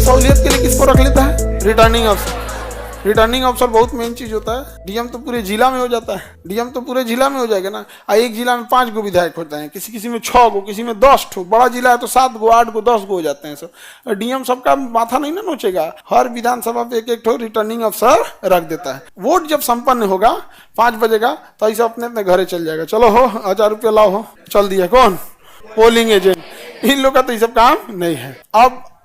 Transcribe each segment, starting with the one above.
सहूलियत के लिए किसको रख लेता है? रिटर्निंग अफसर। रिटर्निंग अफसर बहुत मेन चीज होता है। डीएम तो पूरे जिला में हो जाता है, डीएम तो पूरे जिला में हो जाएगा ना। एक जिला में 5 गो विधायक होते हैं, किसी किसी में 6 गो, किसी में 10 ठो, बड़ा जिला है तो 7 गो 8 गो 10 गो हो जाते हैं सब। डीएम सबका माथा नहीं ना नोचेगा, हर विधानसभा पे एक एक ठो रिटर्निंग अफसर रख देता है। वोट जब संपन्न होगा 5 बजेगा तो ऐसे अपने अपने घरे चल जाएगा, चलो हो 1000 रुपया लाओ, हो चल दिया। कौन? Polling agent. इन लोग का तो ये सब काम नहीं है।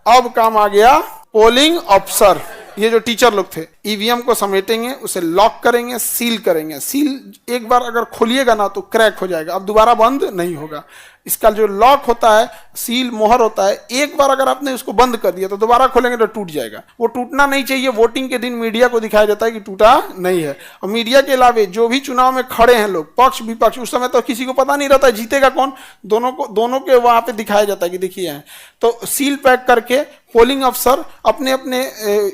अब काम आ गया पोलिंग अफसर। ये जो टीचर लोग थे, ईवीएम को समेटेंगे, उसे लॉक करेंगे, सील करेंगे। सील एक बार अगर खोलिएगा ना तो क्रैक हो जाएगा, अब दोबारा बंद नहीं होगा। इसका जो लॉक होता है, सील मोहर होता है, एक बार अगर आपने उसको बंद कर दिया तो दोबारा खोलेंगे तो टूट जाएगा। वो टूटना नहीं चाहिए। वोटिंग के दिन मीडिया को दिखाया जाता है कि टूटा नहीं है। और मीडिया के अलावे जो भी चुनाव में खड़े हैं लोग, पक्ष विपक्ष, उस समय तो किसी को पता नहीं रहता जीतेगा कौन, दोनों के वहां पे दिखाया जाता है कि देखिए हैं। तो सील पैक करके पोलिंग अफसर अपने अपने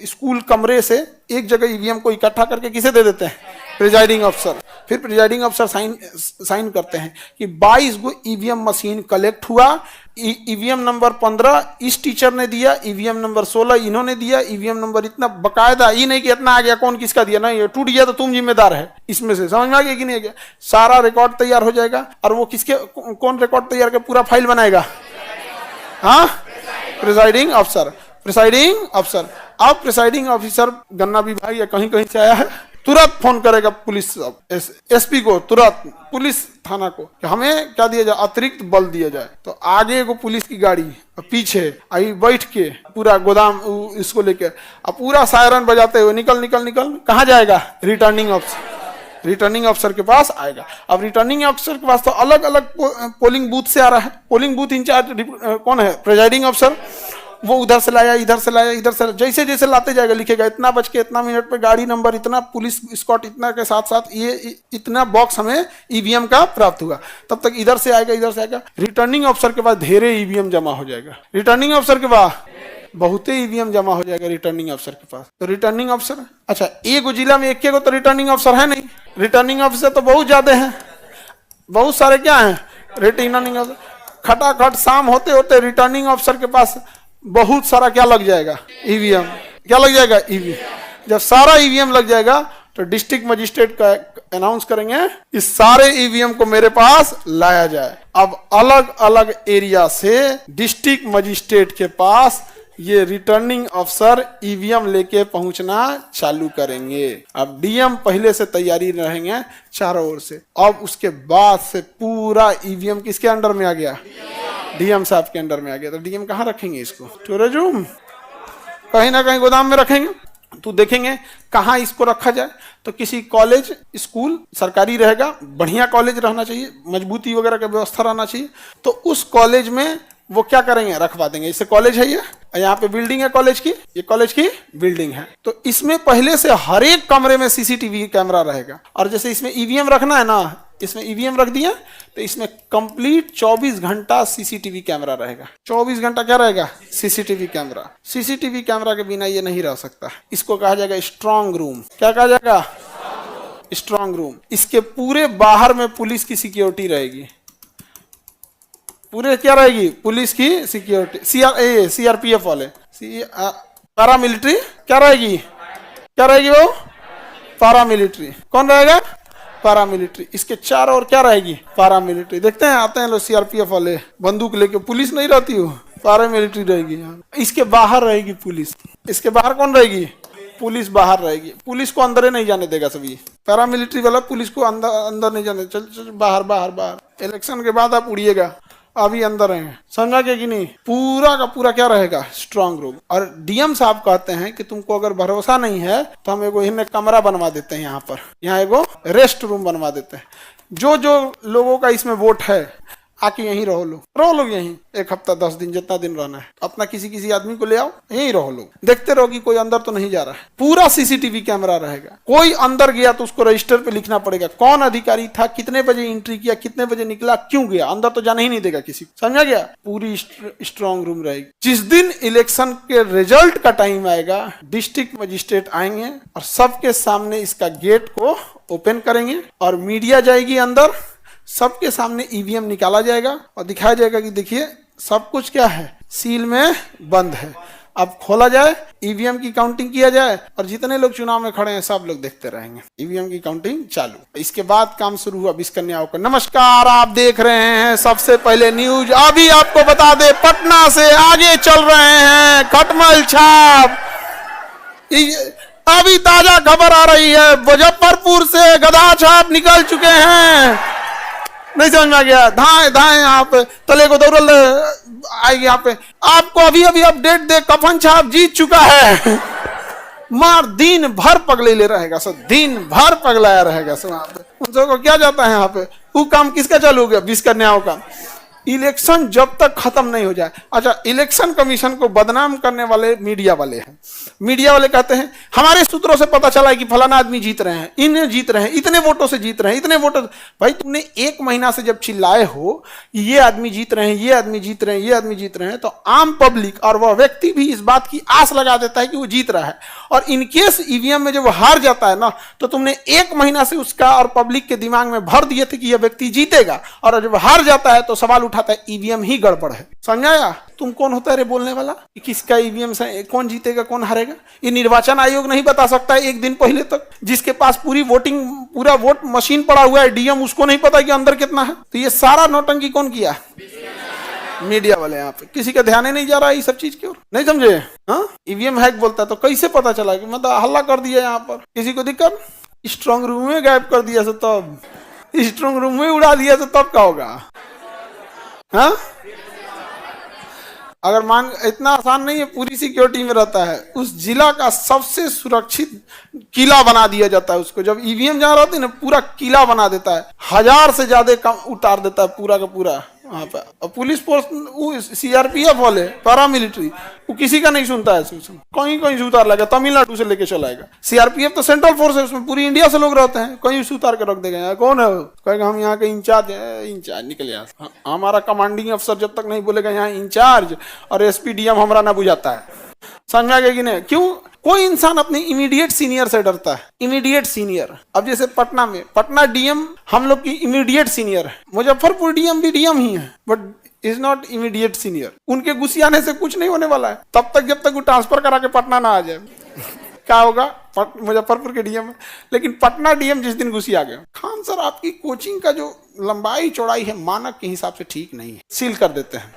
स्कूल कमरे से एक जगह ईवीएम को इकट्ठा करके किसे दे देते हैं? प्रिजाइडिंग अफसर। फिर प्रिजाइडिंग अफसर साइन करते हैं कि 22 गो ईवीएम मशीन कलेक्ट हुआ। ईवीएम नंबर 15 इस टीचर ने दिया, ईवीएम नंबर 16 इन्होंने दिया, ईवीएम नंबर इतना, बकायदा। ये नहीं कि इतना आ गया कौन किसका दिया, नहीं, टूट गया तो तुम जिम्मेदार है इसमें से। समझ में आ गया कि नहीं? सारा रिकॉर्ड तैयार हो जाएगा। और वो किसके, कौन रिकॉर्ड तैयार कर पूरा फाइल बनाएगा? हाँ, प्रिजाइडिंग अफसर। प्रिसाइडिंग अफसर। अब प्रिसाइडिंग ऑफिसर गन्ना विभाग या कहीं कहीं से आया है, तुरंत फोन करेगा पुलिस एसपी को, तुरंत पुलिस थाना को कि हमें क्या दिया जाए, अतिरिक्त बल दिया जाए। तो आगे को पुलिस की गाड़ी, पीछे आई बैठ के पूरा गोदाम इसको लेके, अब पूरा सायरन बजाते हुए निकल निकल निकल कहाँ जाएगा? रिटर्निंग अफसर। रिटर्निंग अफसर के पास आएगा। अब रिटर्निंग अफसर के पास तो अलग अलग पोलिंग बूथ से आ रहा है। पोलिंग बूथ इंचार्ज कौन है? प्रिजाइडिंग अफसर। वो उधर से लाया, इधर से लाया, इधर से, जैसे जैसे लाते जाएगा लिखेगा इतना बज के इतना मिनट पे गाड़ी नंबर इतना, पुलिस स्कॉट इतना के साथ साथ ये इतना बॉक्स हमें ईवीएम का प्राप्त हुआ। तब तक इधर से आएगा, इधर से आएगा। रिटर्निंग अफसर के पास ढेरे ईवीएम जमा हो जाएगा। रिटर्निंग अफसर के पास बहुते ईवीएम जमा हो जाएगा रिटर्निंग अफसर के पास। तो रिटर्निंग अफसर, अच्छा एक जिला में एक तो रिटर्निंग अफसर है नहीं, रिटर्निंग अफसर तो बहुत ज्यादा है, बहुत सारे क्या है रिटर्निंग अफसर। खटाखट शाम होते होते रिटर्निंग अफसर के पास बहुत सारा क्या लग जाएगा? ईवीएम। क्या लग जाएगा? ईवीएम। जब सारा ईवीएम लग जाएगा तो डिस्ट्रिक्ट मजिस्ट्रेट का अनाउंस करेंगे इस सारे ईवीएम को मेरे पास लाया जाए। अब अलग अलग एरिया से डिस्ट्रिक्ट मजिस्ट्रेट के पास ये रिटर्निंग अफसर ईवीएम लेके पहुंचना चालू करेंगे। अब डीएम पहले से तैयारी रहेंगे चारों ओर से। अब उसके बाद से पूरा ईवीएम किसके अंडर में आ गया? डीएम साहब के अंडर में आ गया। तो डीएम कहाँ रखेंगे इसको? स्टोरेज रूम, कहीं ना कहीं गोदाम में रखेंगे। तो देखेंगे कहाँ इसको रखा जाए। तो किसी कॉलेज स्कूल सरकारी रहेगा, बढ़िया कॉलेज रहना चाहिए, मजबूती वगैरह का व्यवस्था रहना चाहिए। तो उस कॉलेज में वो क्या करेंगे? रखवा देंगे। इससे कॉलेज है, ये यहाँ पे बिल्डिंग है कॉलेज की, ये कॉलेज की बिल्डिंग है। तो इसमें पहले से हर एक कमरे में सीसीटीवी कैमरा रहेगा। और जैसे इसमें ईवीएम रखना है ना, इसमें ईवीएम रख दिया तो इसमें कंप्लीट 24 घंटा सीसीटीवी कैमरा रहेगा। 24 घंटा क्या रहेगा? CCTV camera. सीसीटीवी कैमरा के बिना ये नहीं रह सकता। इसको कहा जाएगा स्ट्रांग रूम। क्या कहा जाएगा? Strong room. इसके पूरे बाहर में पुलिस की सिक्योरिटी रहेगी। पूरे क्या रहेगी? पुलिस की सिक्योरिटी। सीआरपीएफ वाले, पैरामिलिट्री क्या रहेगी? क्या रहेगी वो? पैरामिलिट्री। कौन रहेगा? पैरामिलिट्री। इसके चारों ओर क्या रहेगी? पैरामिलिट्री। देखते हैं आते हैं लोग सीआरपीएफ वाले बंदूक लेके, पुलिस नहीं रहती हो, पैरामिलिट्री रहेगी। इसके बाहर रहेगी पुलिस। इसके बाहर कौन रहेगी? पुलिस बाहर रहेगी। पुलिस को अंदर नहीं जाने देगा सभी। पैरामिलिट्री वाला पुलिस को अंदर नहीं जाने, चल चल बाहर बाहर बाहर। इलेक्शन के बाद आप उड़िएगा, अभी अंदर हैं। समझा के कि नहीं? पूरा का पूरा क्या रहेगा? Strong room. और डीएम साहब कहते हैं कि तुमको अगर भरोसा नहीं है तो हम एगो इन्हें कमरा बनवा देते हैं, यहाँ पर, यहाँ एगो रेस्ट रूम बनवा देते हैं। जो जो लोगों का इसमें वोट है आके यहीं रहो लोग यहीं 1 हफ्ता 10 दिन जितना दिन रहना है। अपना किसी आदमी को ले आओ, यहीं रहो लोग, देखते रहो कि कोई अंदर तो नहीं जा रहा है। पूरा सीसीटीवी कैमरा रहेगा। कोई अंदर गया तो उसको रजिस्टर पे लिखना पड़ेगा कौन अधिकारी था, कितने बजे एंट्री किया, कितने बजे निकला, क्यों गया। अंदर तो जाने ही नहीं देगा किसी को। समझा गया? पूरी स्ट्रांग रूम रहेगी। जिस दिन इलेक्शन के रिजल्ट का टाइम आएगा, डिस्ट्रिक्ट मजिस्ट्रेट आएंगे और सबके सामने इसका गेट को ओपन करेंगे और मीडिया जाएगी अंदर। सबके सामने ईवीएम निकाला जाएगा और दिखाया जाएगा कि देखिए सब कुछ क्या है, सील में बंद है। अब खोला जाए, ईवीएम की काउंटिंग किया जाए और जितने लोग चुनाव में खड़े हैं सब लोग देखते रहेंगे। ईवीएम की काउंटिंग चालू, इसके बाद काम शुरू हुआ 20 कन्याओं का। नमस्कार, आप देख रहे हैं सबसे पहले न्यूज। अभी आपको बता दे, पटना से आगे चल रहे हैं खटमल छाप। अभी ताजा खबर आ रही है, मुजफ्फरपुर से गधा छाप निकल चुके हैं। नहीं समझ में आ गया? धाए धाए यहाँ पे तले को दौड़ल आएगी। यहाँ पे आपको अभी अभी अपडेट दे, कफन छाप जीत चुका है। मार दिन भर पगले ले रहेगा सब, दिन भर पगलाया रहेगा सब। यहाँ पे उन सबको क्या जाता है यहाँ पे, वो काम किसका चालू हो गया? 20 कन्याओं का। इलेक्शन जब तक खत्म नहीं हो जाए। अच्छा, इलेक्शन कमीशन को बदनाम करने वाले मीडिया वाले हैं। मीडिया वाले कहते हैं हमारे सूत्रों से पता चला है कि फलाना आदमी जीत रहे हैं, इन्हें जीत रहे हैं, इतने वोटों से जीत रहे हैं, इतने वोटों। भाई तुमने 1 महीना से जब चिल्लाए हो कि ये आदमी जीत रहे हैं, ये आदमी जीत रहे हैं, ये आदमी जीत रहे हैं, तो आम पब्लिक और वह व्यक्ति भी इस बात की आस लगा देता है कि वो जीत रहा है। और इनकेस ईवीएम में जब वो हार जाता है ना, तो तुमने 1 महीना से उसका और पब्लिक के दिमाग में भर दिए थे कि यह व्यक्ति जीतेगा, और जब हार जाता है तो सवाल उठाता है ईवीएम ही गड़बड़ है। समझाया? तुम कौन होता है रे बोलने वाला कि किसका ईवीएम से कौन जीतेगा कौन हारेगा? ये निर्वाचन आयोग नहीं बता सकता है 1 दिन पहले तक? जिसके पास पूरा वोट मशीन पड़ा हुआ है डीएम, उसको नहीं पता कि अंदर कितना है? तो ये सारा नौटंकी कौन किया? मीडिया वाले। यहाँ पे किसी का ध्यान ही नहीं जा रहा है ये सब चीज की ओर। नहीं समझे? हाँ, ईवीएम हैक बोलता है तो कैसे पता चला कि मतलब हल्ला कर दिया यहाँ पर? किसी को दिक्कत? स्ट्रांग रूम में गायब कर दिया तो तब, स्ट्रांग रूम में उड़ा दिया तो तब क्या होगा? हाँ, अगर मान इतना आसान नहीं है, पूरी सिक्योरिटी में रहता है। उस जिला का सबसे सुरक्षित किला बना दिया जाता है उसको। जब ईवीएम जहाँ रहते हैं ना, पूरा किला बना देता है, 1000 से ज्यादा कम उतार देता है पूरा का पूरा वहाँ पे। और पुलिस फोर्स सीआरपीएफ वाले पैरामिलिट्री, वो किसी का नहीं सुनता है। कहीं कहीं से उतार लगा, तमिलनाडु से लेके चला आएगा। सीआरपीएफ तो सेंट्रल फोर्स है, उसमें पूरी इंडिया से लोग रहते हैं, कहीं से उतार के रख देगा। यहाँ कौन है? कहेगा हम यहाँ के इंचार्ज है। इंचार्ज निकले यहाँ। हमारा कमांडिंग अफसर जब तक नहीं बोलेगा यहाँ इंचार्ज और एसपी डीएम हमारा ना बुझाता है। समझा गया कि नहीं? क्यों? कोई इंसान अपने इमीडिएट सीनियर से डरता है। इमीडिएट सीनियर, अब जैसे पटना में, पटना डीएम हम लोग की इमीडिएट सीनियर है। मुजफ्फरपुर डीएम भी डीएम ही है, but is not immediate senior. उनके घुसियाने से कुछ नहीं होने वाला है तब तक जब तक वो ट्रांसफर करा के पटना ना आ जाए। क्या होगा? मुजफ्फरपुर के डीएम है, लेकिन पटना डीएम जिस दिन घुसी आ गया, खान सर आपकी कोचिंग का जो लंबाई चौड़ाई है मानक के हिसाब से ठीक नहीं है, सील कर देते हैं।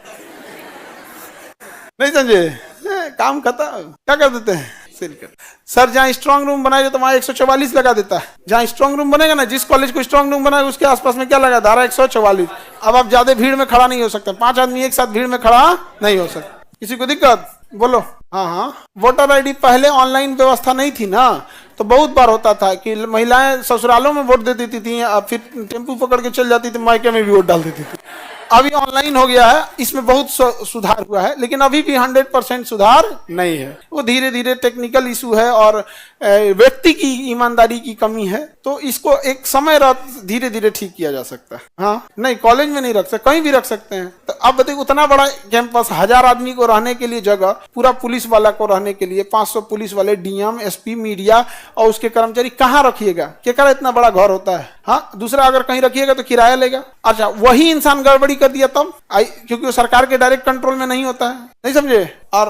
नहीं समझे? काम खत्म। क्या कर देते हैं? सील कर। सर जहाँ स्ट्रांग रूम बनाएगा तो वहाँ 144 लगा देता है। जहाँ स्ट्रांग रूम बनेगा ना, जिस कॉलेज को स्ट्रांग रूम बनाएगा उसके आसपास में क्या लगा? धारा 144। अब आप ज्यादा भीड़ में खड़ा नहीं हो सकते, 5 आदमी एक साथ भीड़ में खड़ा नहीं हो सकते। किसी को दिक्कत? बोलो। हाँ हाँ, वोटर आईडी पहले ऑनलाइन व्यवस्था नहीं थी ना, तो बहुत बार होता था कि महिलाएं ससुरालों में वोट दे देती थी, फिर टेम्पू पकड़ के चल जाती थी, मायके में भी वोट डाल देती थी। अभी ऑनलाइन हो गया है, इसमें बहुत सुधार हुआ है, लेकिन अभी भी 100% सुधार नहीं है। वो धीरे धीरे टेक्निकल इशू है और व्यक्ति की ईमानदारी की कमी है, तो इसको एक समय धीरे धीरे ठीक किया जा सकता है। हाँ, नहीं कॉलेज में नहीं रख सकते, कहीं भी रख सकते हैं। तो अब बताइए, उतना बड़ा कैंपस, 1000 आदमी को रहने के लिए जगह, पूरा पुलिस वाला को रहने के लिए 500 पुलिस वाले, डीएम, एसपी, मीडिया और उसके कर्मचारी कहाँ रखिएगा? क्या इतना बड़ा घर होता है? हाँ, दूसरा अगर कहीं रखिएगा तो किराया लेगा। अच्छा, वही इंसान गड़बड़ी कर दिया तब, क्योंकि वो सरकार के डायरेक्ट कंट्रोल में नहीं होता है। नहीं समझे? और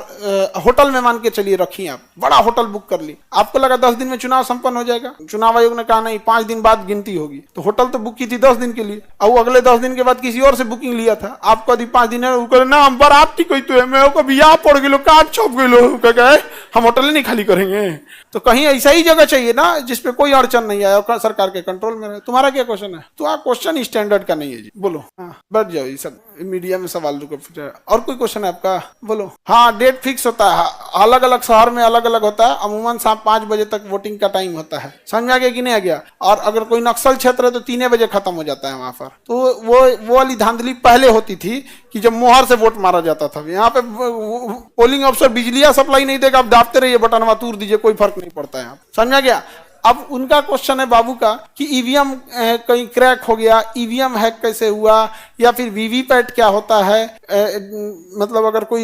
होटल में मान के चलिए रखिए, आप बड़ा होटल बुक कर ली, आपको लगा 10 दिन में चुनाव संपन्न हो जाएगा। चुनाव आयोग ने कहा नहीं, 5 दिन बाद गिनती होगी। तो होटल तो बुक की थी 10 दिन के लिए, और वो अगले 10 दिन के बाद किसी और से बुकिंग लिया था। आपको यदि 5 दिन है ना, हम बारात की कोई तो है, मैं बियाह पड़ गए, काट छप गए, हम होटल नहीं खाली करेंगे। तो कहीं ऐसा ही जगह चाहिए ना जिसपे कोई अड़चन नहीं आए और सरकार के कंट्रोल में रहे। तुम्हारा क्या क्वेश्चन है? तो क्वेश्चन स्टैंडर्ड का नहीं है जी। बोलो। हाँ, बैठ जाओ, ये सब मीडिया में सवाल रुको। और कोई क्वेश्चन है आपका? बोलो। हाँ, डेट फिक्स होता है, अलग अलग शहर में अलग अलग होता है। अमूमन शाम 5 बजे तक वोटिंग का टाइम होता है। समझ में आ गया कि नहीं आ गया? और अगर कोई नक्सल क्षेत्र है तो 3 बजे खत्म हो जाता है वहां पर। तो वो वाली धांधली पहले होती थी कि जब मोहर से वोट मारा जाता था। यहाँ पे पोलिंग अफसर बिजलियां सप्लाई नहीं देगा, आप दाबते रहिए, बटन वहां तूर दीजिए, कोई फर्क नहीं पड़ता है। समझा गया? अब उनका क्वेश्चन है बाबू का कि ईवीएम कहीं क्रैक हो गया, ईवीएम हैक कैसे हुआ, या फिर वीवीपैट क्या होता है, मतलब अगर कोई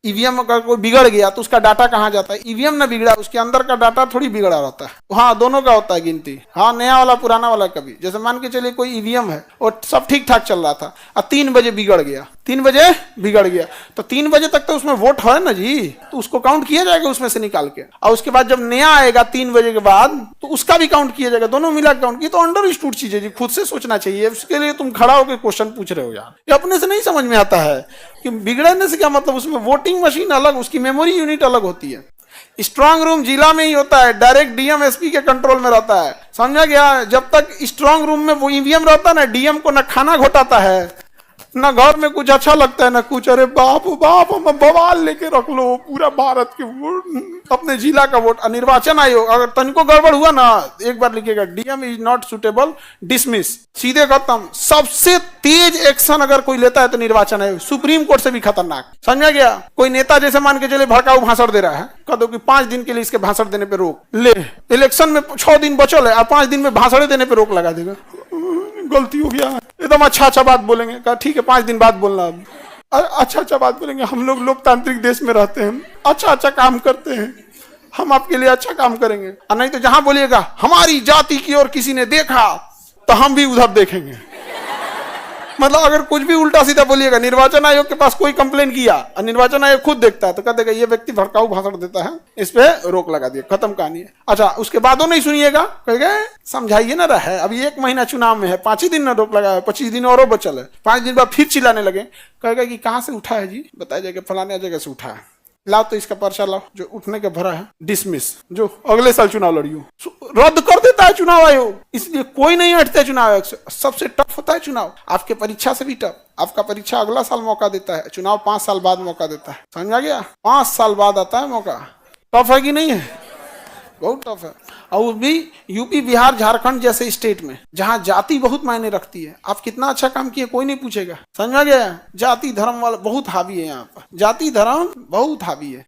ईवीएम अगर कोई बिगड़ गया तो उसका डाटा कहाँ जाता है? ईवीएम ना बिगड़ा, उसके अंदर का डाटा थोड़ी बिगड़ा रहता है। हाँ, दोनों का होता है गिनती। हाँ, नया वाला पुराना वाला का भी। जैसे मान के चलिए कोई ईवीएम है और सब ठीक ठाक चल रहा था और 3 बजे बिगड़ गया, 3 बजे बिगड़ गया, तो 3 बजे तक तो उसमें वोट है ना जी, तो उसको काउंट किया जाएगा उसमें से निकाल के, और उसके बाद जब नया आएगा 3 बजे के बाद तो उसका भी काउंट किया जाएगा, दोनों मिला काउंट की। तो अंडरस्टूड चीज है जी, खुद से सोचना चाहिए। उसके लिए तुम खड़ा होकर क्वेश्चन पूछ रहे हो यार, ये अपने से नहीं समझ में आता है कि बिगड़ने से क्या मतलब। उसमें वोटिंग मशीन अलग, उसकी मेमोरी यूनिट अलग होती है। स्ट्रांग रूम जिला में ही होता है, डायरेक्ट डीएम एसपी के कंट्रोल में रहता है, समझा गया। जब तक स्ट्रांग रूम में वो ईवीएम रहता है ना, डीएम को ना खाना घोटाता है, ना घर में कुछ अच्छा लगता है, ना कुछ। अरे बाप बाप, हम बवाल लेके रख लो पूरा भारत के वोट, अपने जिला का वोट। निर्वाचन आयोग अगर तनिको गड़बड़ हुआ ना, एक बार लिखेगा DM is not suitable, dismiss, सीधे खत्म। सबसे तेज एक्शन अगर कोई लेता है तो निर्वाचन आयोग, सुप्रीम कोर्ट से भी खतरनाक, समझा गया। कोई नेता जैसे मान के चले भड़काऊ भाषण दे रहा है, कह दो कि 5 दिन के लिए इसके भाषण देने पे रोक, ले इलेक्शन में 6 दिन बचल है और 5 दिन में भाषण देने पे रोक लगा देगा। गलती हो गया, एकदम अच्छा बात बोलेंगे, कहा ठीक है 5 दिन बाद बोलना, अच्छा बात बोलेंगे। हम लोग लोकतांत्रिक देश में रहते हैं, अच्छा काम करते हैं, हम आपके लिए अच्छा काम करेंगे। और नहीं तो जहां बोलिएगा हमारी जाति की ओर किसी ने देखा तो हम भी उधर देखेंगे। मतलब अगर कुछ भी उल्टा सीधा बोलिएगा, निर्वाचन आयोग के पास कोई कंप्लेन किया और निर्वाचन आयोग खुद देखता है तो कह देगा ये व्यक्ति भड़काऊ भाषण देता है, इस पे रोक लगा दिया, खत्म कहानी है। अच्छा, उसके बादों नहीं सुनिएगा, कहेगा समझाइए ना रहा है, अभी 1 महीना चुनाव में है, 5 ही दिन ना रोक लगा है, 25 दिन और बचल है। 5 दिन बाद फिर चिल्लाने लगे, कहेगा कि कहाँ से उठा है जी, बताया जाएगा फलाने जगह से उठा है, लाओ तो इसका पर्चा लाओ जो उठने का भरा है, डिसमिस, जो अगले साल चुनाव लड़ियो। रद्द कर देता है चुनाव आयोग, इसलिए कोई नहीं हटता है चुनाव आयोग से। सबसे टफ होता है चुनाव, आपके परीक्षा से भी टफ। आपका परीक्षा अगला साल मौका देता है, चुनाव 5 साल बाद मौका देता है, समझा गया। 5 साल बाद आता है मौका। टफ है कि नहीं है? बहुत टफ है। और वो भी यूपी, बिहार, झारखंड जैसे स्टेट में जहां जाति बहुत मायने रखती है। आप कितना अच्छा काम किए कोई नहीं पूछेगा, समझा गया। जाति धर्म वाला बहुत हावी है यहाँ पर, जाति धर्म बहुत हावी है।